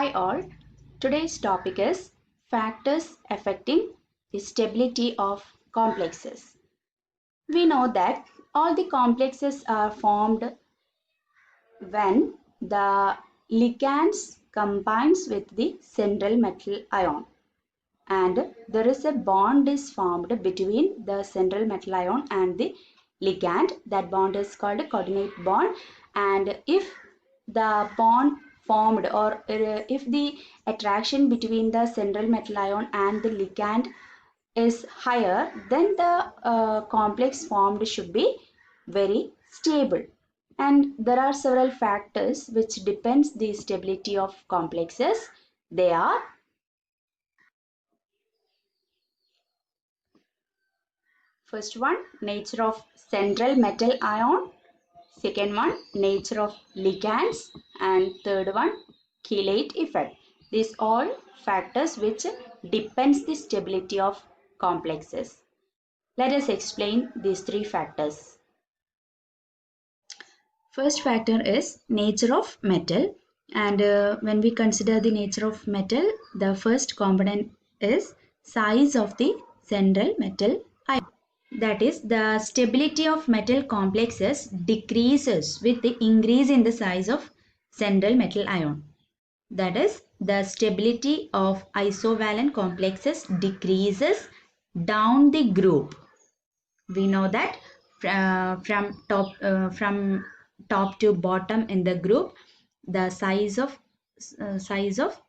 Hi all, today's topic is factors affecting the stability of complexes. We know that all the complexes are formed when the ligands combines with the central metal ion and there is a bond is formed between the central metal ion and the ligand. That bond is called a coordinate bond, and if the bond formed or if the attraction between the central metal ion and the ligand is higher, then the complex formed should be very stable. And there are several factors which depends the stability of complexes. They are: first one, nature of central metal ion. Second one, nature of ligands. And third one, chelate effect. These all factors which depends the stability of complexes. Let us explain these three factors. First factor is nature of metal. And when we consider the nature of metal, the first component is size of the central metal ion. That is, the stability of metal complexes decreases with the increase in the size of central metal ion. That is, the stability of isovalent complexes decreases down the group. We know that from top to bottom in the group, the size of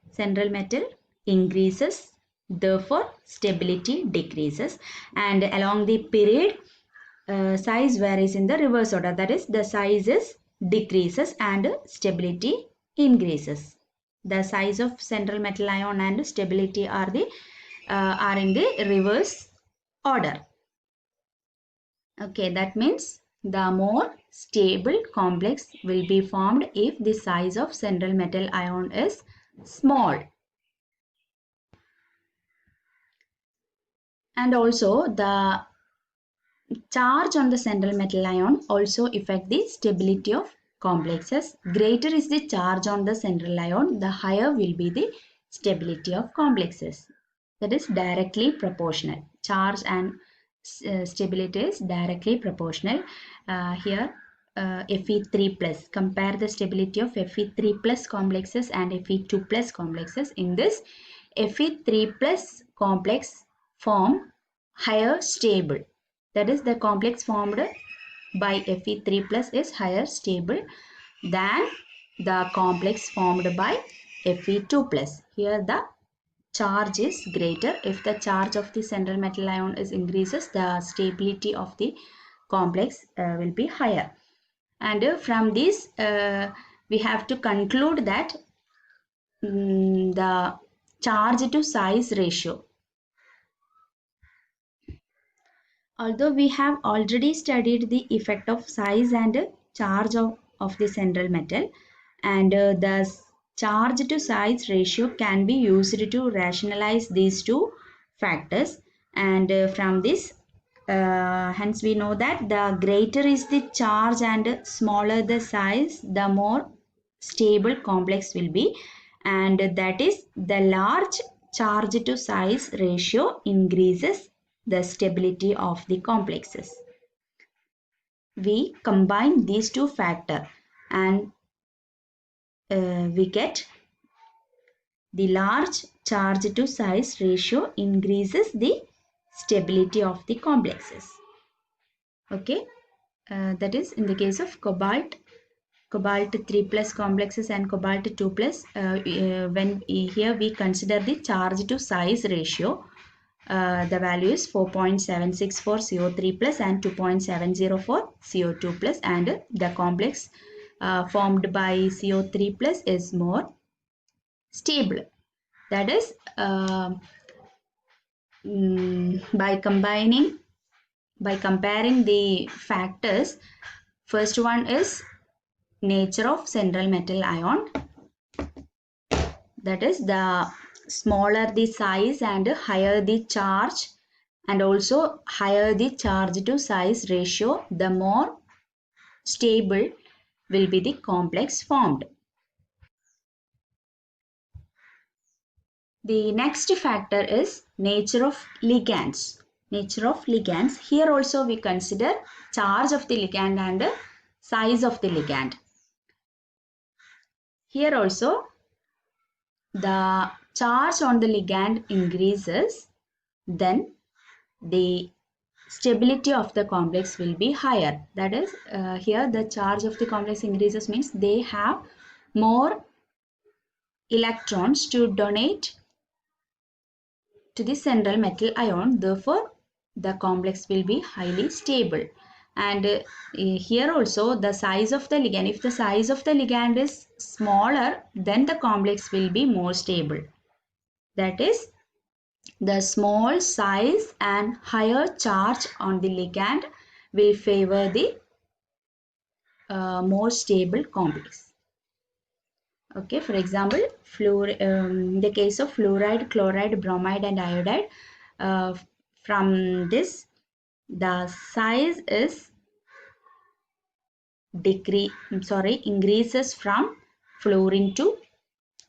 central metal increases, therefore stability decreases, and along the period size varies in the reverse order. That is, the sizes decreases and stability increases. The size of central metal ion and stability are in the reverse order. Okay, that means the more stable complex will be formed if the size of central metal ion is small. And also the charge on the central metal ion also affect the stability of complexes. Greater is the charge on the central ion, the higher will be the stability of complexes. That is directly proportional. Charge and stability is directly proportional. Here Fe3 plus, compare the stability of Fe3 plus complexes and Fe2 plus complexes. In this, Fe3 plus complex form higher stable. That is, the complex formed by Fe3 plus is higher stable than the complex formed by Fe2 plus. Here the charge is greater. If the charge of the central metal ion is increases, the stability of the complex will be higher. And from this we have to conclude that the charge to size ratio. Although we have already studied the effect of size and charge of the central metal, and the charge to size ratio can be used to rationalize these two factors, and from this hence we know that the greater is the charge and smaller the size, the more stable complex will be, and that is, the large charge to size ratio increases the stability of the complexes. We combine these two factors and we get the large charge to size ratio increases the stability of the complexes. Okay, that is in the case of cobalt 3 plus complexes and cobalt 2 plus. When here we consider the charge to size ratio, the value is 4.76 for CO3 plus and 2.70 for CO2 plus, and the complex formed by CO3 plus is more stable. That is, by comparing the factors, first one is nature of central metal ion. That is, the smaller the size and higher the charge, and also higher the charge to size ratio, the more stable will be the complex formed. The next factor is nature of ligands. Nature of ligands. Here also we consider charge of the ligand and size of the ligand. Here also the charge on the ligand increases, then the stability of the complex will be higher. That is, here the charge of the complex increases means they have more electrons to donate to the central metal ion. Therefore, the complex will be highly stable. And here also the size of the ligand, if the size of the ligand is smaller, then the complex will be more stable. That is, the small size and higher charge on the ligand will favor the more stable complex. Okay, for example, the case of fluoride, chloride, bromide and iodide, from this the size is increases from fluorine to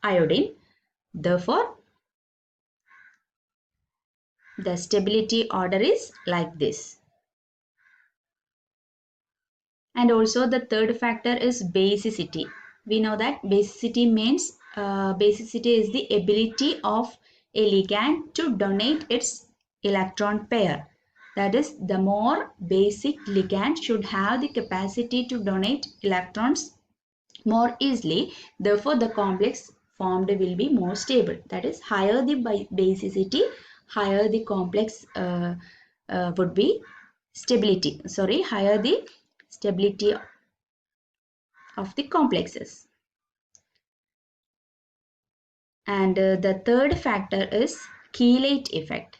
iodine. Therefore, the stability order is like this. And also the third factor is basicity. We know that basicity means basicity is the ability of a ligand to donate its electron pair. That is, the more basic ligand should have the capacity to donate electrons more easily. Therefore, the complex formed will be more stable. That is, higher the basicity, higher the complex would be stability. Sorry, higher the stability of the complexes. And the third factor is chelate effect.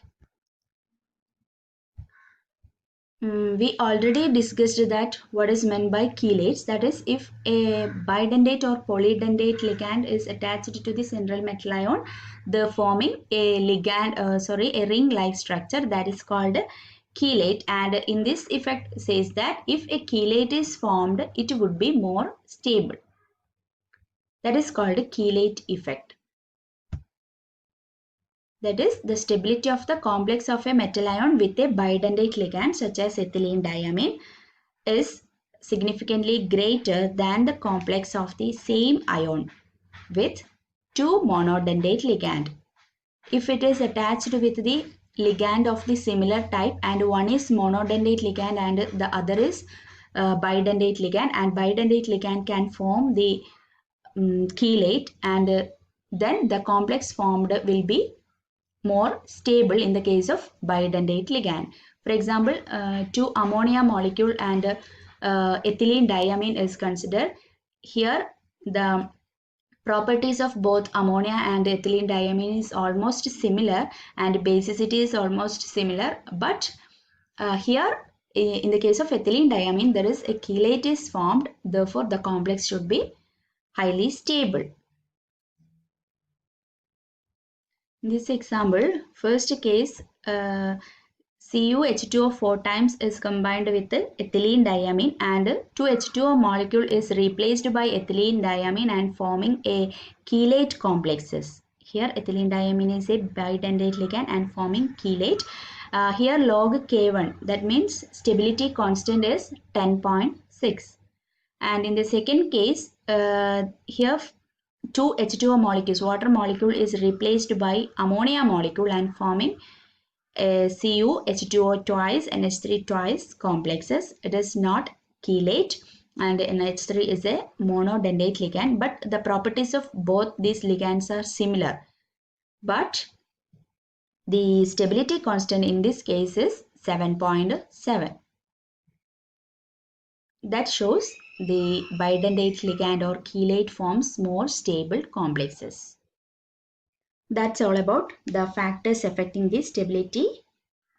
We already discussed that what is meant by chelates. That is, if a bidentate or polydentate ligand is attached to the central metal ion, the forming a a ring-like structure, that is called chelate. And in this effect says that if a chelate is formed, it would be more stable. That is called chelate effect. That is, the stability of the complex of a metal ion with a bidentate ligand such as ethylene diamine is significantly greater than the complex of the same ion with two monodentate ligand. If it is attached with the ligand of the similar type and one is monodentate ligand and the other is bidentate ligand, and bidentate ligand can form the chelate, and then the complex formed will be more stable in the case of bidentate ligand. For example, two ammonia molecule and ethylene diamine is considered. Here the properties of both ammonia and ethylene diamine is almost similar and basicity is almost similar, but here in the case of ethylene diamine there is a chelate is formed, therefore the complex should be highly stable. In this example, first case, CuH2O 4 times is combined with ethylene diamine and 2H2O molecule is replaced by ethylene diamine and forming a chelate complexes. Here ethylene diamine is a bidentate ligand and forming chelate. Here log K1, that means stability constant is 10.6. And in the second case, here two H2O molecules, water molecule is replaced by ammonia molecule and forming a CuH2O twice, NH3 twice complexes. It is not chelate and NH3 is a monodentate ligand, but the properties of both these ligands are similar. But the stability constant in this case is 7.7. That shows the bidentate ligand or chelate forms more stable complexes. That's all about the factors affecting the stability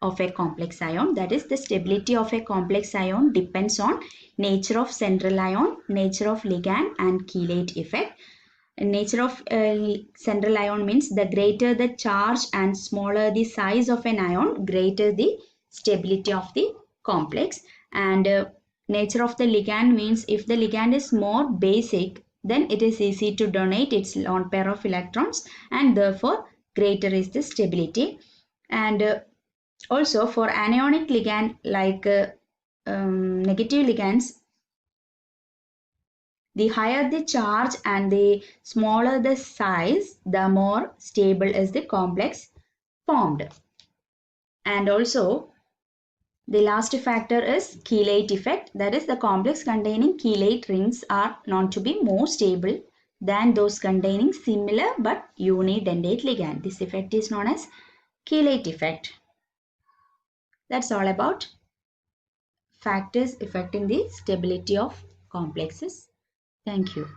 of a complex ion. That is, the stability of a complex ion depends on nature of central ion, nature of ligand and chelate effect. Nature of central ion means the greater the charge and smaller the size of an ion, greater the stability of the complex. And nature of the ligand means if the ligand is more basic, then it is easy to donate its lone pair of electrons and therefore greater is the stability. And also for anionic ligand like negative ligands, the higher the charge and the smaller the size, the more stable is the complex formed. And also the last factor is chelate effect. That is, the complex containing chelate rings are known to be more stable than those containing similar but unidentate ligand. This effect is known as chelate effect. That's all about factors affecting the stability of complexes. Thank you.